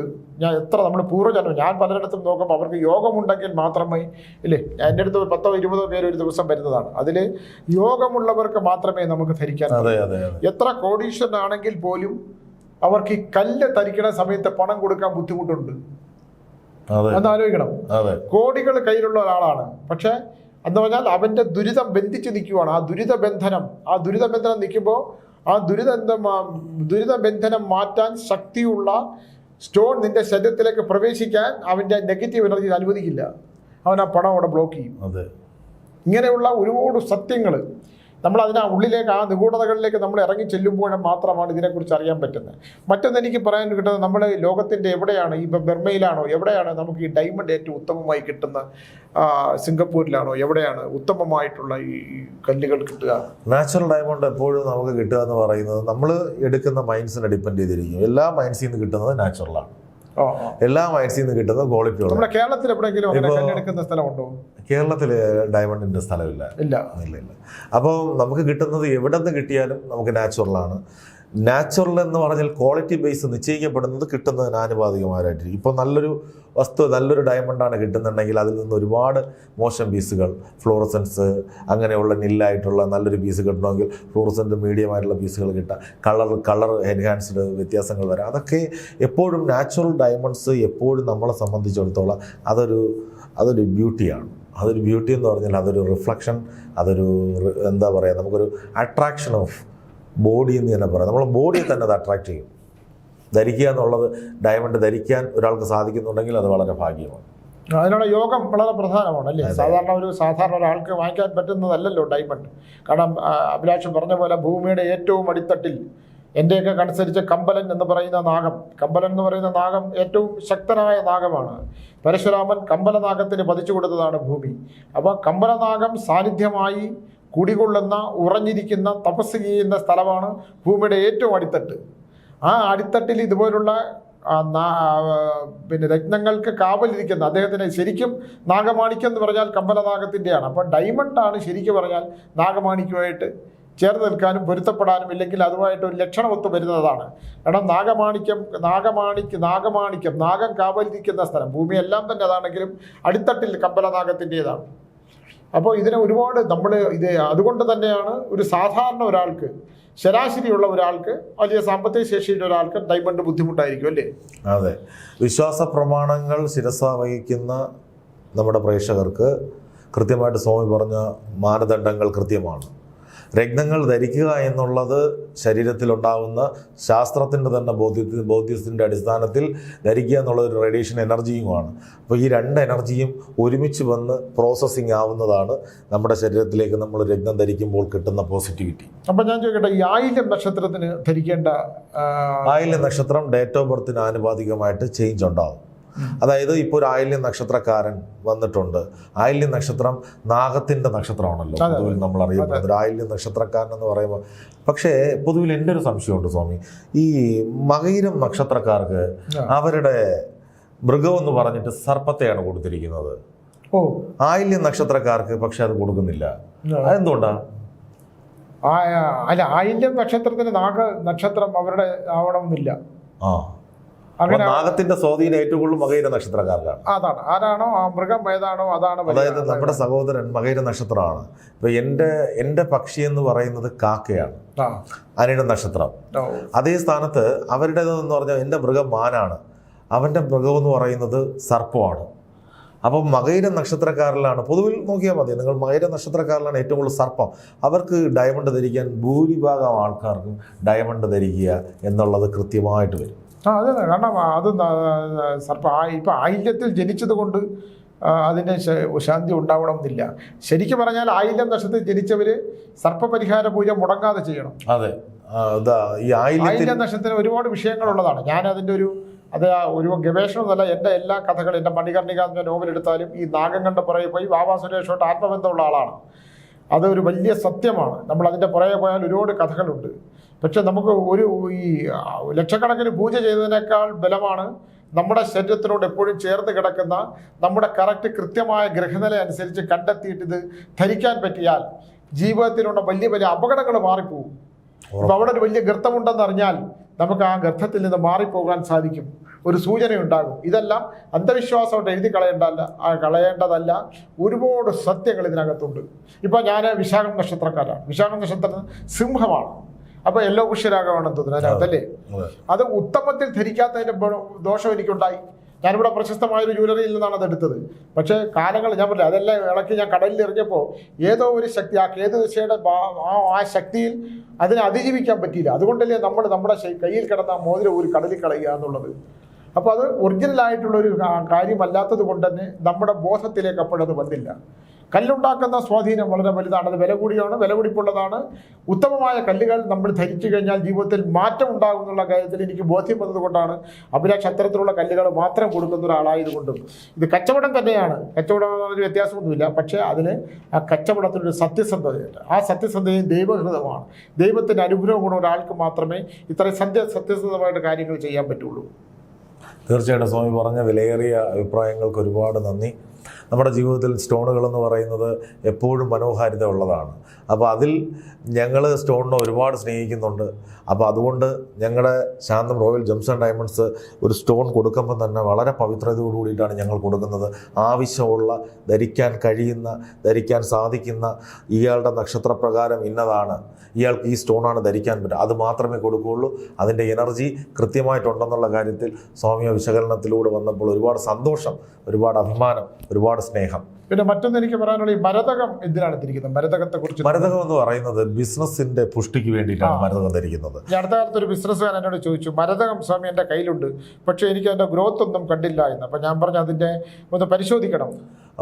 നമ്മൾ പൂർവ്വജന്മം ഞാൻ പലരിടത്തും നോക്കുമ്പോൾ അവർക്ക് യോഗമുണ്ടെങ്കിൽ മാത്രമേ ഇല്ലേ, എൻ്റെ അടുത്ത് 10-20 പേര് ഒരു ദിവസം വരുന്നതാണ്. അതിൽ യോഗമുള്ളവർക്ക് മാത്രമേ നമുക്ക് ധരിക്കാൻ. എത്ര കോടീശ്വരനാണെങ്കിൽ പോലും അവർക്ക് ഈ കല്ല് ധരിക്കുന്ന സമയത്ത് പണം കൊടുക്കാൻ ബുദ്ധിമുട്ടുണ്ട്. അതാലോചിക്കണം. കോടികൾ കയ്യിലുള്ള ഒരാളാണ്, പക്ഷെ എന്ന് പറഞ്ഞാൽ അവന്റെ ദുരിതം ബന്ധിച്ച് നിൽക്കുവാണ്. ആ ദുരിതബന്ധനം നിൽക്കുമ്പോൾ ആ ദുരിതബന്ധനം മാറ്റാൻ ശക്തിയുള്ള സ്റ്റോൺ നിന്റെ ശരീരത്തിലേക്ക് പ്രവേശിക്കാൻ അവൻ്റെ നെഗറ്റീവ് എനർജി അനുവദിക്കില്ല. അവൻ ആ പണം അവിടെ ബ്ലോക്ക് ചെയ്യും. ഇങ്ങനെയുള്ള ഒരുപാട് സത്യങ്ങൾ നമ്മൾ ഉള്ളിലേക്ക്, ആ നിഗൂഢതകളിലേക്ക് നമ്മൾ ഇറങ്ങി ചെല്ലുമ്പോഴും മാത്രമാണ് ഇതിനെക്കുറിച്ച് അറിയാൻ പറ്റുന്നത്. മറ്റൊന്ന് എനിക്ക് പറയാൻ കിട്ടുന്നത്, നമ്മൾ ലോകത്തിൻ്റെ എവിടെയാണ്, ഇപ്പം ബർമയിലാണോ, എവിടെയാണ് നമുക്ക് ഈ ഡയമണ്ട് ഏറ്റവും ഉത്തമമായി കിട്ടുന്ന? സിംഗപ്പൂരിലാണോ, എവിടെയാണ് ഉത്തമമായിട്ടുള്ള ഈ കല്ലുകൾ കിട്ടുക? നാച്ചുറൽ ഡയമണ്ട് എപ്പോഴും നമുക്ക് കിട്ടുക എന്ന് പറയുന്നത് നമ്മൾ എടുക്കുന്ന മൈൻഡ്സിനെ ഡിപ്പെൻഡ് ചെയ്തിരിക്കും. എല്ലാ മൈൻഡ്സിൽ നിന്ന് കിട്ടുന്നത് നാച്ചുറലാണ്. എല്ലാ മൈൻഡ്സിൽ നിന്ന് കിട്ടുന്നത് ക്വാളിറ്റി. നമ്മുടെ കേരളത്തിൽ എവിടെയെങ്കിലും കല്ലെടുക്കുന്ന സ്ഥലമുണ്ടോ? കേരളത്തിൽ ഡയമണ്ടിന്റെ സ്ഥലമില്ല. ഇല്ല. അപ്പോൾ നമുക്ക് കിട്ടുന്നത് എവിടെ നിന്ന് കിട്ടിയാലും നമുക്ക് നാച്ചുറലാണ്. നാച്ചുറൽ എന്ന് പറഞ്ഞാൽ ക്വാളിറ്റി ബേസ് നിശ്ചയിക്കപ്പെടുന്നത് കിട്ടുന്നതിന് ആനുപാതികമായിട്ടായിരിക്കും. ഇപ്പോൾ നല്ലൊരു വസ്തു, നല്ലൊരു ഡയമണ്ടാണ് കിട്ടുന്നുണ്ടെങ്കിൽ അതിൽ നിന്ന് ഒരുപാട് മോശം പീസുകൾ, ഫ്ലോറസൻസ് അങ്ങനെയുള്ള നില്ലായിട്ടുള്ള നല്ലൊരു പീസ് കിട്ടണമെങ്കിൽ ഫ്ലോറസൻറ്റ് മീഡിയമായിട്ടുള്ള പീസുകൾ കിട്ടാം. കളർ എൻഹാൻസ്ഡ് വ്യത്യാസങ്ങൾ വരാം. അതൊക്കെ എപ്പോഴും നാച്ചുറൽ ഡയമണ്ട്സ് എപ്പോഴും നമ്മളെ സംബന്ധിച്ചിടത്തോളം അതൊരു ബ്യൂട്ടിയാണ്. അതൊരു ബ്യൂട്ടി എന്ന് പറഞ്ഞാൽ അതൊരു റിഫ്ലക്ഷൻ, അതൊരു എന്താ പറയുക, നമുക്കൊരു അട്രാക്ഷൻ ഓഫ് ബോഡി എന്ന് തന്നെ പറയാം. നമ്മളെ ബോഡിയെ തന്നെ അത് അട്രാക്ട് ചെയ്യും. ധരിക്കുക എന്നുള്ളത്, ഡയമണ്ട് ധരിക്കാൻ ഒരാൾക്ക് സാധിക്കുന്നുണ്ടെങ്കിൽ അത് വളരെ ഭാഗ്യമാണ്. അതിനുള്ള യോഗം വളരെ പ്രധാനമാണ് അല്ലേ? സാധാരണ ഒരാൾക്ക് വാങ്ങിക്കാൻ പറ്റുന്നതല്ലല്ലോ ഡയമണ്ട്. കാരണം അഭിലാഷം പറഞ്ഞ പോലെ ഭൂമിയുടെ ഏറ്റവും അടിത്തട്ടിൽ എൻ്റെയൊക്കെ കണസരിച്ച് കമ്പലൻ എന്ന് പറയുന്ന നാഗം ഏറ്റവും ശക്തനായ നാഗമാണ്. പരശുരാമൻ കമ്പലനാഗത്തിന് പതിച്ചു കൊടുത്തതാണ് ഭൂമി. അപ്പോൾ കമ്പലനാഗം സാന്നിധ്യമായി കുടികൊള്ളുന്ന, ഉറഞ്ഞിരിക്കുന്ന, തപസ് ചെയ്യുന്ന സ്ഥലമാണ് ഭൂമിയുടെ ഏറ്റവും അടിത്തട്ട്. ആ അടിത്തട്ടിൽ ഇതുപോലുള്ള രത്നങ്ങൾക്ക് കാവലിരിക്കുന്ന അദ്ദേഹത്തിന് ശരിക്കും നാഗമാണിക്യം എന്ന് പറഞ്ഞാൽ കമ്പലനാഗത്തിൻ്റെയാണ്. അപ്പോൾ ഡയമണ്ടാണ് ശരിക്കും പറഞ്ഞാൽ നാഗമാണിക്യമായിട്ട് ചേർന്ന് നിൽക്കാനും പൊരുത്തപ്പെടാനും, ഇല്ലെങ്കിൽ അതുമായിട്ട് ഒരു ലക്ഷണമൊത്ത് വരുന്നതാണ്. കാരണം നാഗം കാവലിരിക്കുന്ന സ്ഥലം, ഭൂമിയെല്ലാം തന്നെ അതാണെങ്കിലും അടിത്തട്ടിൽ കമ്പലനാഗത്തിൻ്റെതാണ്. അപ്പോൾ ഇതിനെ ഒരുപാട് അതുകൊണ്ട് തന്നെയാണ് ഒരു സാധാരണ ഒരാൾക്ക്, ശരാശരിയുള്ള ഒരാൾക്ക്, വലിയ സാമ്പത്തിക ശേഷിയുള്ള ഒരാൾക്ക് ഡയമണ്ട് ബുദ്ധിമുട്ടായിരിക്കും അല്ലേ? അതെ. വിശ്വാസ പ്രമാണങ്ങൾ ശിരസ വഹിക്കുന്ന നമ്മുടെ പ്രേക്ഷകർക്ക് കൃത്യമായിട്ട് സ്വാമി പറഞ്ഞ മാനദണ്ഡങ്ങൾ കൃത്യമാണ്. രത്നങ്ങൾ ധരിക്കുക എന്നുള്ളത് ശരീരത്തിലുണ്ടാകുന്ന ശാസ്ത്രത്തിൻ്റെ തന്നെ ബോധ്യത്തിൻ്റെ അടിസ്ഥാനത്തിൽ ധരിക്കുക എന്നുള്ളത് ഒരു റേഡിയേഷൻ എനർജിയുമാണ്. അപ്പോൾ ഈ രണ്ട് എനർജിയും ഒരുമിച്ച് വന്ന് പ്രോസസ്സിങ് ആവുന്നതാണ് നമ്മുടെ ശരീരത്തിലേക്ക് നമ്മൾ രത്നം ധരിക്കുമ്പോൾ കിട്ടുന്ന പോസിറ്റിവിറ്റി. അപ്പം ഞാൻ ചോദിക്കട്ടെ, ഈ ആയില്യം നക്ഷത്രത്തിന് ധരിക്കേണ്ട ആയില്യം നക്ഷത്രം ഡേറ്റ് ഓഫ് ബർത്തിന് ആനുപാതികമായിട്ട് ചേഞ്ച് ഉണ്ടാവും. അതായത് ഇപ്പോൾ ഒരു ആയില്യം നക്ഷത്രക്കാരൻ വന്നിട്ടുണ്ട്. ആയില്യം നക്ഷത്രം നാഗത്തിൻ്റെ നക്ഷത്രമാണല്ലോ പൊതുവിൽ നമ്മൾ അറിയപ്പെടുന്നത്. ഒരു ആയില്യം നക്ഷത്രക്കാരൻ എന്ന് പറയുമ്പോൾ പക്ഷേ പൊതുവിൽ എൻ്റെ ഒരു സംശയമുണ്ട് സ്വാമി, ഈ മകയിരം നക്ഷത്രക്കാർക്ക് അവരുടെ മൃഗം എന്ന് പറഞ്ഞിട്ട് സർപ്പത്തെയാണ് കൊടുത്തിരിക്കുന്നത്. ആയില്യം നക്ഷത്രക്കാർക്ക് പക്ഷെ അത് കൊടുക്കുന്നില്ല. അതെന്തുകൊണ്ടാ? അല്ല, ആയില്യം നക്ഷത്രത്തിന് നാഗ നക്ഷത്രം അവരുടെ ആവണമെന്നില്ല. അങ്ങനെ നാഗത്തിന്റെ സ്വാധീനം ഏറ്റവും കൂടുതൽ മകയിര നക്ഷത്രക്കാർക്കാണ്. അതാണ്, ആരാണോ ആ മൃഗം ഏതാണോ അതാണ്. അതായത് നമ്മുടെ സഹോദരൻ മകയിര നക്ഷത്രമാണ്. ഇപ്പൊ എൻ്റെ പക്ഷി എന്ന് പറയുന്നത് കാക്കയാണ്, അനിഴ നക്ഷത്രം. അതേ സ്ഥാനത്ത് അവരുടേതെന്ന് പറഞ്ഞാൽ എൻ്റെ മൃഗം മാനാണ്, അവൻ്റെ മൃഗം എന്ന് പറയുന്നത് സർപ്പമാണ്. അപ്പം മകയിര നക്ഷത്രക്കാരിലാണ് പൊതുവിൽ നോക്കിയാൽ മതി, നിങ്ങൾ മകയിര നക്ഷത്രക്കാരിലാണ് ഏറ്റവും കൂടുതൽ സർപ്പം. അവർക്ക് ഡയമണ്ട് ധരിക്കാൻ ഭൂരിഭാഗം ആൾക്കാർക്കും ഡയമണ്ട് ധരിക്കുക എന്നുള്ളത് കൃത്യമായിട്ട് വരും. അതെ, കാരണം അത് ഇപ്പം ആയില്യത്തിൽ ജനിച്ചത് കൊണ്ട് അതിന് ശാന്തി ഉണ്ടാവണമെന്നില്ല. ശരിക്കും പറഞ്ഞാൽ ആയില്യം നക്ഷത്രത്തിൽ ജനിച്ചവർ സർപ്പപരിഹാര പൂജ മുടങ്ങാതെ ചെയ്യണം. അതെ, ഈ ആയില്യം നക്ഷത്രത്തിന് ഒരുപാട് വിഷയങ്ങളുള്ളതാണ്. ഞാൻ അതിൻ്റെ ഒരു ഗവേഷണമല്ല, എൻ്റെ എല്ലാ കഥകളും, എൻ്റെ മണികർണിക എന്ന നോവലെടുത്താലും ഈ നാഗങ്ങളുടെ പുറകെ പോയി വാവാ സുരേഷോട്ട് ആത്മബന്ധമുള്ള ആളാണ്. അതൊരു വലിയ സത്യമാണ്. നമ്മൾ അതിൻ്റെ പുറകെ പോയാൽ ഒരുപാട് കഥകളുണ്ട്. പക്ഷെ നമുക്ക് ഈ ലക്ഷക്കണക്കിന് പൂജ ചെയ്തതിനേക്കാൾ ബലമാണ് നമ്മുടെ ശരീരത്തിനോട് എപ്പോഴും ചേർന്ന് കിടക്കുന്ന നമ്മുടെ കൃത്യമായ ഗ്രഹനില അനുസരിച്ച് കണ്ടെത്തിയിട്ട് ഇത് ധരിക്കാൻ പറ്റിയാൽ ജീവിതത്തിലുള്ള വലിയ വലിയ അപകടങ്ങൾ മാറിപ്പോകും. അപ്പോൾ അവിടെ ഒരു വലിയ ഗർത്തമുണ്ടെന്നറിഞ്ഞാൽ നമുക്ക് ആ ഗർത്തത്തിൽ നിന്ന് മാറിപ്പോകാൻ സാധിക്കും, ഒരു സൂചനയുണ്ടാകും. ഇതെല്ലാം അന്ധവിശ്വാസമായിട്ട് എഴുതി കളയേണ്ടതല്ല. ഒരുപാട് സത്യങ്ങൾ ഇതിനകത്തുണ്ട്. ഇപ്പോൾ ഞാൻ വിശാഖം നക്ഷത്രക്കാരാണ്. വിശാഖം നക്ഷത്രം സിംഹമാണ്. അപ്പോൾ യെല്ലോ പുഷ്യരാഗമാണെന്ന് തോന്നുന്നു അതിനകത്തല്ലേ. അത് ഉത്തമത്തിൽ ധരിക്കാത്തതിൻ്റെ ദോഷം എനിക്കുണ്ടായി. ഞാനിവിടെ പ്രശസ്തമായൊരു ജ്വല്ലറിയിൽ നിന്നാണ് അത് എടുത്തത്. പക്ഷേ കാലങ്ങൾ ഞാൻ പറഞ്ഞില്ല, അതെല്ലാം ഇളക്കി ഞാൻ കടലിൽ എറിഞ്ഞപ്പോൾ ഏതോ ഒരു ശക്തി, ആ കേതു ദിശയുടെ ആ ശക്തിയിൽ അതിനെ അതിജീവിക്കാൻ പറ്റിയില്ല. അതുകൊണ്ടല്ലേ നമ്മുടെ കയ്യിൽ കിടന്ന ആ മോതിരം ഒരു കടലിൽ കളയുക എന്നുള്ളത്. അപ്പോൾ അത് ഒറിജിനലായിട്ടുള്ളൊരു കാര്യമല്ലാത്തത് കൊണ്ട് തന്നെ നമ്മുടെ ബോധത്തിലേക്ക് അപ്പോഴത് വന്നില്ല. കല്ലുണ്ടാക്കുന്ന സ്വാധീനം വളരെ വലുതാണ്. അത് വില കൂടിപ്പുള്ളതാണ്. ഉത്തമമായ കല്ലുകൾ നമ്മൾ ധരിച്ചു കഴിഞ്ഞാൽ ജീവിതത്തിൽ മാറ്റം ഉണ്ടാകും എന്നുള്ള കാര്യത്തിൽ എനിക്ക് ബോധ്യം വന്നതുകൊണ്ടാണ് അഭിലാഷ് അത്തരത്തിലുള്ള കല്ലുകൾ മാത്രം കൊടുക്കുന്ന ഒരാളായതുകൊണ്ടും. ഇത് കച്ചവടം തന്നെയാണ്, കച്ചവടം ഒരു വ്യത്യാസമൊന്നുമില്ല. പക്ഷേ അതിന് ആ കച്ചവടത്തിനൊരു സത്യസന്ധതയുണ്ട്. ആ സത്യസന്ധതയും ദൈവഹൃതമാണ്. ദൈവത്തിൻ്റെ അനുഗ്രഹം കൂടെ ഒരാൾക്ക് മാത്രമേ ഇത്രയും സത്യസന്ധമായിട്ട് കാര്യങ്ങൾ ചെയ്യാൻ പറ്റുള്ളൂ. തീർച്ചയായിട്ടും സ്വാമി പറഞ്ഞ വിലയേറിയ അഭിപ്രായങ്ങൾക്ക് ഒരുപാട് നന്ദി. നമ്മുടെ ജീവിതത്തിൽ സ്റ്റോണുകൾ എന്ന് പറയുന്നത് എപ്പോഴും മനോഹാരിത ഉള്ളതാണ്. അപ്പോൾ അതിൽ ഞങ്ങൾ സ്റ്റോണിനെ ഒരുപാട് സ്നേഹിക്കുന്നുണ്ട്. അപ്പോൾ അതുകൊണ്ട് ഞങ്ങളുടെ ശാന്തം റോയൽ ജെംസ് ആൻഡ് ഡയമണ്ട്സ് ഒരു സ്റ്റോൺ കൊടുക്കുമ്പോൾ തന്നെ വളരെ പവിത്രതയോടു കൂടിയിട്ടാണ് ഞങ്ങൾ കൊടുക്കുന്നത്. ആവശ്യമുള്ള, ധരിക്കാൻ കഴിയുന്ന, ധരിക്കാൻ സാധിക്കുന്ന, ഇയാളുടെ നക്ഷത്രപ്രകാരം ഇന്നതാണ്, ഇയാൾക്ക് ഈ സ്റ്റോണാണ് ധരിക്കാൻ പറ്റുക, അത് മാത്രമേ കൊടുക്കുകയുള്ളൂ. അതിൻ്റെ എനർജി കൃത്യമായിട്ടുണ്ടെന്നുള്ള കാര്യത്തിൽ സ്വാമിയ വിശകലനത്തിലൂടെ വന്നപ്പോൾ ഒരുപാട് സന്തോഷം, ഒരുപാട് അഭിമാനം, ഒരുപാട് സ്നേഹം. പിന്നെ മറ്റൊന്ന് എനിക്ക് പറയാനുള്ള, ഈ മരതകം എന്തിനാണ് ധരിക്കുന്നത്? മരതകത്തെക്കുറിച്ച്. മരതകം എന്ന് പറയുന്നത് ബിസിനസിന്റെ പുഷ്ടിക്ക് വേണ്ടിയിട്ടാണ് മരതകം ധരിക്കുന്നത്. ഈ അടുത്ത കാലത്ത് ഒരു ബിസിനസ്സുകാരൻ എന്നോട് ചോദിച്ചു, മരതകം സ്വാമി എൻ്റെ കയ്യിലുണ്ട്, പക്ഷേ എനിക്ക് അതിൻ്റെ ഗ്രോത്ത് ഒന്നും കണ്ടില്ല എന്ന്. അപ്പം ഞാൻ പറഞ്ഞു അതിൻ്റെ ഒന്ന് പരിശോധിക്കണം.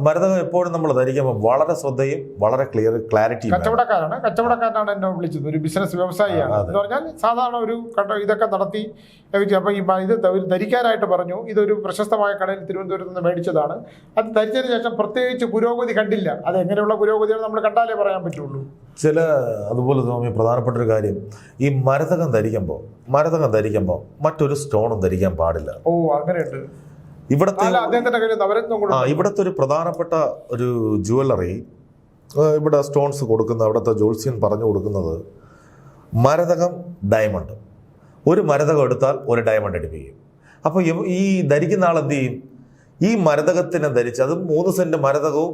മരതകം എപ്പോഴും നമ്മൾ ധരിക്കുമ്പോൾ വളരെ ശ്രദ്ധയും വളരെ ക്ലാരിറ്റിയും. കച്ചവടക്കാരനാണ് എന്നെ വിളിച്ചത്, ഒരു ബിസിനസ് വ്യവസായിയാണ് എന്ന് പറഞ്ഞാൽ സാധാരണ ഒരു ഇതൊക്കെ നടത്തി. അപ്പോൾ ഇത് ധരിക്കാനായിട്ട് പറഞ്ഞു. ഇതൊരു പ്രശസ്തമായ കടയിൽ തിരുവനന്തപുരത്ത് നിന്ന് മേടിച്ചതാണ്. അത് ധരിച്ചതിന് ശേഷം പ്രത്യേകിച്ച് പുരോഗതി കണ്ടില്ല. അത് എങ്ങനെയുള്ള പുരോഗതിയാണ് നമ്മൾ കണ്ടാലേ പറയാൻ പറ്റുള്ളൂ. അതുപോലെ സ്വാമി പ്രധാനപ്പെട്ട ഒരു കാര്യം, ഈ മരതകം ധരിക്കുമ്പോൾ മറ്റൊരു സ്റ്റോണും ധരിക്കാൻ പാടില്ല. ഓ, അങ്ങനെയുണ്ട്. ഇവിടുത്തെ ഒരു പ്രധാനപ്പെട്ട ഒരു ജുവല്ലറി, ഇവിടെ സ്റ്റോൺസ് കൊടുക്കുന്ന അവിടുത്തെ ജ്യോത്സ്യൻ പറഞ്ഞു കൊടുക്കുന്നത് മരതകം, ഡയമണ്ട്. ഒരു മരതകം എടുത്താൽ ഒരു ഡയമണ്ട് എടുപ്പിക്കും. അപ്പോൾ ഈ ധരിക്കുന്ന ആൾ എന്ത് ചെയ്യും? ഈ മരതകത്തിനെ ധരിച്ച്, അത് 3 സെൻറ്റ് മരതകവും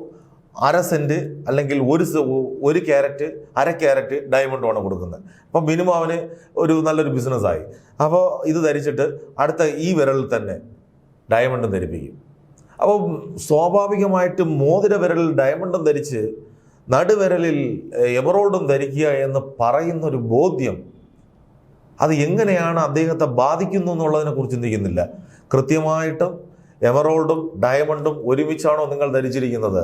1/2 സെൻറ്റ് അല്ലെങ്കിൽ 1 ക്യാരറ്റ് 1/2 ക്യാരറ്റ് ഡയമണ്ടുമാണ് കൊടുക്കുന്നത്. അപ്പം മിനിമം അവന് ഒരു നല്ലൊരു ബിസിനസ്സായി. അപ്പോൾ ഇത് ധരിച്ചിട്ട് അടുത്ത ഈ വിരലിൽ തന്നെ ഡയമണ്ടും ധരിപ്പിക്കും. അപ്പോൾ സ്വാഭാവികമായിട്ടും മോതിര വിരലിൽ ഡയമണ്ടും ധരിച്ച് നടുവിരലിൽ എമറോൾഡും ധരിക്കുക എന്ന് പറയുന്നൊരു ബോധ്യം അത് എങ്ങനെയാണ് അദ്ദേഹത്തെ ബാധിക്കുന്നു എന്നുള്ളതിനെക്കുറിച്ച് ചിന്തിക്കുന്നില്ല. കൃത്യമായിട്ടും എമറോൾഡും ഡയമണ്ടും ഒരുമിച്ചാണോ നിങ്ങൾ ധരിച്ചിരിക്കുന്നത്?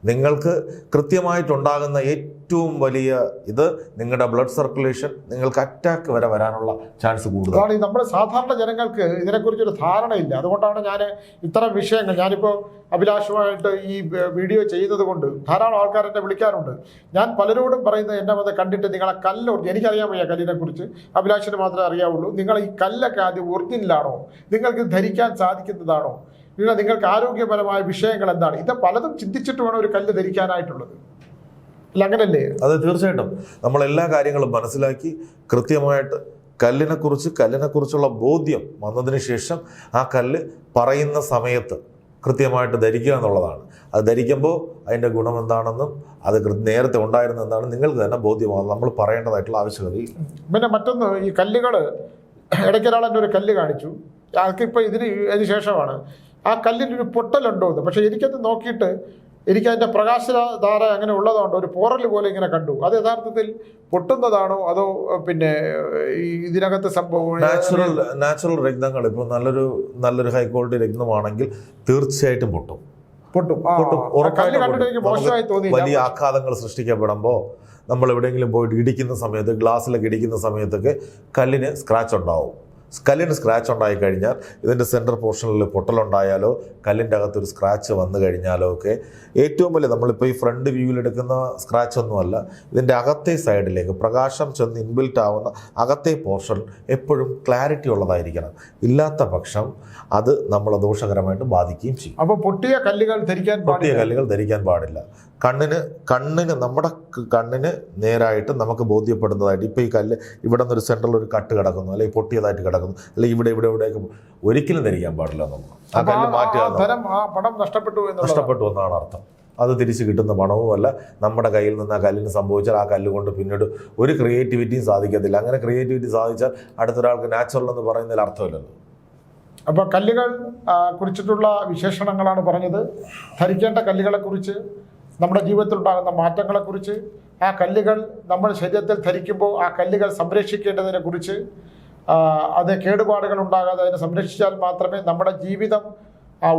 നിങ്ങൾക്ക് കൃത്യമായിട്ടുണ്ടാകുന്ന ഏറ്റവും വലിയ ഇത് നിങ്ങളുടെ ബ്ലഡ് സർക്കുലേഷൻ, നിങ്ങൾക്ക് അറ്റാക്ക് വരെ വരാനുള്ള ചാൻസ് കൂടുതലാണ്. അതാണ് നമ്മുടെ സാധാരണ ജനങ്ങൾക്ക് ഇതിനെക്കുറിച്ചൊരു ധാരണയില്ല. അതുകൊണ്ടാണ് ഞാൻ ഇത്തരം വിഷയങ്ങൾ, ഞാനിപ്പോൾ അഭിലാഷുമായിട്ട് ഈ വീഡിയോ ചെയ്യുന്നത് കൊണ്ട് ധാരാളം ആൾക്കാർ എന്നെ വിളിക്കാറുണ്ട്. ഞാൻ പലരോടും പറയുന്നത്, എന്നെ അത് കണ്ടിട്ട് നിങ്ങളെ കല്ല്, എനിക്കറിയാൻ വയ്യ കല്ലിനെ കുറിച്ച്, അഭിലാഷിന് മാത്രമേ അറിയാവുള്ളൂ. നിങ്ങൾ ഈ കല്ലൊക്കെ ആദ്യം ഒറിജിനലാണോ, നിങ്ങൾക്ക് ധരിക്കാൻ സാധിക്കുന്നതാണോ, നിങ്ങൾക്ക് ആരോഗ്യപരമായ വിഷയങ്ങൾ എന്താണ്, ഇത് പലതും ചിന്തിച്ചിട്ട് വേണം ഒരു കല്ല് ധരിക്കാനായിട്ടുള്ളത്. അല്ല, അങ്ങനല്ലേ? അത് തീർച്ചയായിട്ടും നമ്മൾ എല്ലാ കാര്യങ്ങളും മനസ്സിലാക്കി കൃത്യമായിട്ട് കല്ലിനെക്കുറിച്ചുള്ള ബോധ്യം വന്നതിന് ശേഷം ആ കല്ല് പറയുന്ന സമയത്ത് കൃത്യമായിട്ട് ധരിക്കുക എന്നുള്ളതാണ്. അത് ധരിക്കുമ്പോൾ അതിൻ്റെ ഗുണം എന്താണെന്നും അത് നേരത്തെ ഉണ്ടായിരുന്ന എന്താണെന്നും നിങ്ങൾക്ക് തന്നെ ബോധ്യമാകും. നമ്മൾ പറയേണ്ടതായിട്ടുള്ള ആവശ്യകതയില്ല. പിന്നെ മറ്റൊന്ന്, ഈ കല്ലുകൾ, ഇടയ്ക്കൊരാൾ എൻ്റെ ഒരു കല്ല് കാണിച്ചു, അതൊക്കിപ്പോൾ ഇതിന് ശേഷമാണ് ആ കല്ലിൻ്റെ ഒരു പൊട്ടലുണ്ടോ എന്ന്. പക്ഷേ എനിക്കത് നോക്കിയിട്ട് എനിക്കതിൻ്റെ പ്രകാശധാര അങ്ങനെ ഉള്ളതുകൊണ്ട് ഒരു പോറൽ പോലെ ഇങ്ങനെ കണ്ടു. അത് യഥാർത്ഥത്തിൽ പൊട്ടുന്നതാണോ അതോ പിന്നെ ഇതിനകത്ത് സംഭവം നാച്ചുറൽ രക്തങ്ങൾ ഇപ്പോൾ നല്ലൊരു ഹൈ ക്വാളിറ്റി രക്തമാണെങ്കിൽ തീർച്ചയായിട്ടും പൊട്ടും. വലിയ ആഘാതങ്ങൾ സൃഷ്ടിക്കപ്പെടുമ്പോൾ നമ്മൾ എവിടെയെങ്കിലും പോയിട്ട് ഇടിക്കുന്ന സമയത്ത്, ഗ്ലാസ്സിലൊക്കെ ഇടിക്കുന്ന സമയത്തൊക്കെ കല്ലിന് സ്ക്രാച്ച് ഉണ്ടാവും. കല്ലിന് സ്ക്രാച്ച് ഉണ്ടായിക്കഴിഞ്ഞാൽ ഇതിൻ്റെ സെൻറ്റർ പോർഷനിൽ പൊട്ടലുണ്ടായാലോ കല്ലിൻ്റെ അകത്തൊരു സ്ക്രാച്ച് വന്നു കഴിഞ്ഞാലോ ഒക്കെ ഏറ്റവും വലിയ, നമ്മളിപ്പോൾ ഈ ഫ്രണ്ട് വ്യൂവിലെടുക്കുന്ന സ്ക്രാച്ച് ഒന്നുമല്ല, ഇതിൻ്റെ അകത്തെ സൈഡിലേക്ക് പ്രകാശം ചെന്ന് ഇൻബിൽറ്റ് ആവുന്ന അകത്തെ പോർഷൻ എപ്പോഴും ക്ലാരിറ്റി ഉള്ളതായിരിക്കണം. ഇല്ലാത്ത പക്ഷം അത് നമ്മളെ ദോഷകരമായിട്ട് ബാധിക്കുകയും ചെയ്യും. അപ്പോൾ പൊട്ടിയ കല്ലുകൾ ധരിക്കാൻ പാടില്ല. നമ്മുടെ കണ്ണിന് നേരായിട്ട് നമുക്ക് ബോധ്യപ്പെടുന്നതായിട്ട്, ഇപ്പോൾ ഈ കല്ല് ഇവിടെ നിന്നൊരു സെൻറ്ററിൽ ഒരു കട്ട് കിടക്കുന്നു, അല്ലെങ്കിൽ പൊട്ടിയതായിട്ട് കിടക്കുന്നു, അല്ലെങ്കിൽ ഇവിടെയൊക്കെ ഒരിക്കലും ധരിക്കാൻ പാടില്ല. നമ്മൾ ആ കല്ല് മാറ്റുക, നഷ്ടപ്പെട്ടു എന്നാണ് അർത്ഥം. അത് തിരിച്ച് കിട്ടുന്ന പണവും അല്ല. നമ്മുടെ കയ്യിൽ നിന്ന് ആ കല്ലിന് സംഭവിച്ചാൽ ആ കല്ല് കൊണ്ട് പിന്നീട് ഒരു ക്രിയേറ്റിവിറ്റിയും സാധിക്കത്തില്ല. അങ്ങനെ ക്രിയേറ്റിവിറ്റി സാധിച്ചാൽ അടുത്തൊരാൾക്ക് നാച്ചുറൽ എന്ന് പറയുന്നതിൽ അർത്ഥമില്ലല്ലോ. അപ്പോൾ കല്ലുകൾ കുറിച്ചിട്ടുള്ള വിശേഷണങ്ങളാണ് പറഞ്ഞത്. ധരിക്കേണ്ട കല്ലുകളെക്കുറിച്ച്, നമ്മുടെ ജീവിതത്തിലുണ്ടാകുന്ന മാറ്റങ്ങളെക്കുറിച്ച്, ആ കല്ലുകൾ നമ്മൾ ശരീരത്തിൽ ധരിക്കുമ്പോൾ ആ കല്ലുകൾ സംരക്ഷിക്കേണ്ടതിനെ കുറിച്ച്, അത് കേടുപാടുകൾ ഉണ്ടാകാതെ അതിനെ സംരക്ഷിച്ചാൽ മാത്രമേ നമ്മുടെ ജീവിതം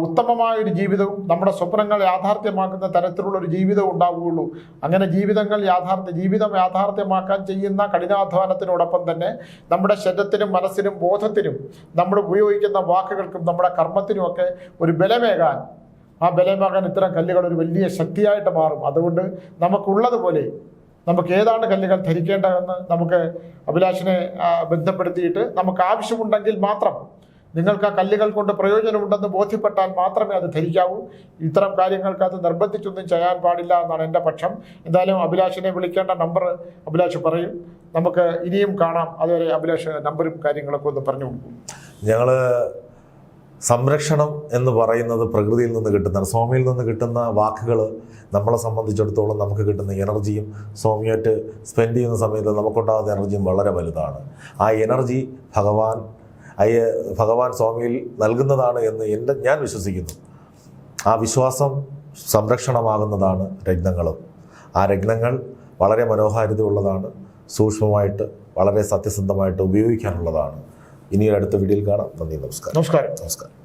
ഉത്തമമായൊരു ജീവിതവും നമ്മുടെ സ്വപ്നങ്ങൾ യാഥാർത്ഥ്യമാക്കുന്ന തരത്തിലുള്ളൊരു ജീവിതം ഉണ്ടാവുകയുള്ളൂ. അങ്ങനെ ജീവിതം യാഥാർത്ഥ്യമാക്കാൻ ചെയ്യുന്ന കഠിനാധ്വാനത്തിനോടൊപ്പം തന്നെ നമ്മുടെ ശരീരത്തിനും മനസ്സിനും ബോധത്തിനും നമ്മൾ ഉപയോഗിക്കുന്ന വാക്കുകൾക്കും നമ്മുടെ കർമ്മത്തിനുമൊക്കെ ഒരു ബലമേകാൻ, ആ ബലമേകാൻ ഇത്തരം കല്ലുകൾ ഒരു വലിയ ശക്തിയായിട്ട് മാറും. അതുകൊണ്ട് നമുക്കുള്ളതുപോലെ നമുക്ക് ഏതാണ് കല്ലുകൾ ധരിക്കേണ്ടതെന്ന് നമുക്ക് അഭിലാഷിനെ ബന്ധപ്പെടുത്തിയിട്ട് നമുക്ക് ആവശ്യമുണ്ടെങ്കിൽ മാത്രം, നിങ്ങൾക്ക് ആ കല്ലുകൾ കൊണ്ട് പ്രയോജനമുണ്ടെന്ന് ബോധ്യപ്പെട്ടാൽ മാത്രമേ അത് ധരിക്കാവൂ. ഇത്തരം കാര്യങ്ങൾക്ക് അത് നിർബന്ധിച്ചൊന്നും ചെയ്യാൻ പാടില്ല എന്നാണ് എൻ്റെ പക്ഷം. എന്തായാലും അഭിലാഷിനെ വിളിക്കേണ്ട നമ്പർ അഭിലാഷ് പറയും. നമുക്ക് ഇനിയും കാണാം. അതുവരെ അഭിലാഷ് നമ്പറും കാര്യങ്ങളൊക്കെ ഒന്ന് പറഞ്ഞു കൊടുക്കും. ഞങ്ങൾ സംരക്ഷണം എന്ന് പറയുന്നത് പ്രകൃതിയിൽ നിന്ന് കിട്ടുന്നതാണ്. സ്വാമിയിൽ നിന്ന് കിട്ടുന്ന വാക്കുകൾ നമ്മളെ സംബന്ധിച്ചിടത്തോളം നമുക്ക് കിട്ടുന്ന എനർജിയും സ്വാമിയായിട്ട് സ്പെൻഡ് ചെയ്യുന്ന സമയത്ത് നമുക്കുണ്ടാകുന്ന എനർജിയും വളരെ വലുതാണ്. ആ എനർജി ഭഗവാൻ സ്വാമിയിൽ നൽകുന്നതാണ് എന്ന് ഞാൻ വിശ്വസിക്കുന്നു. ആ വിശ്വാസം സംരക്ഷണമാകുന്നതാണ് രത്നങ്ങളും. ആ രത്നങ്ങൾ വളരെ മനോഹാരിതയുള്ളതാണ്, സൂക്ഷ്മമായിട്ട് വളരെ സത്യസന്ധമായിട്ട് ഉപയോഗിക്കാനുള്ളതാണ്. ഇനി അടുത്ത വീഡിയോയിൽ കാണാം. നന്ദി, നമസ്കാരം.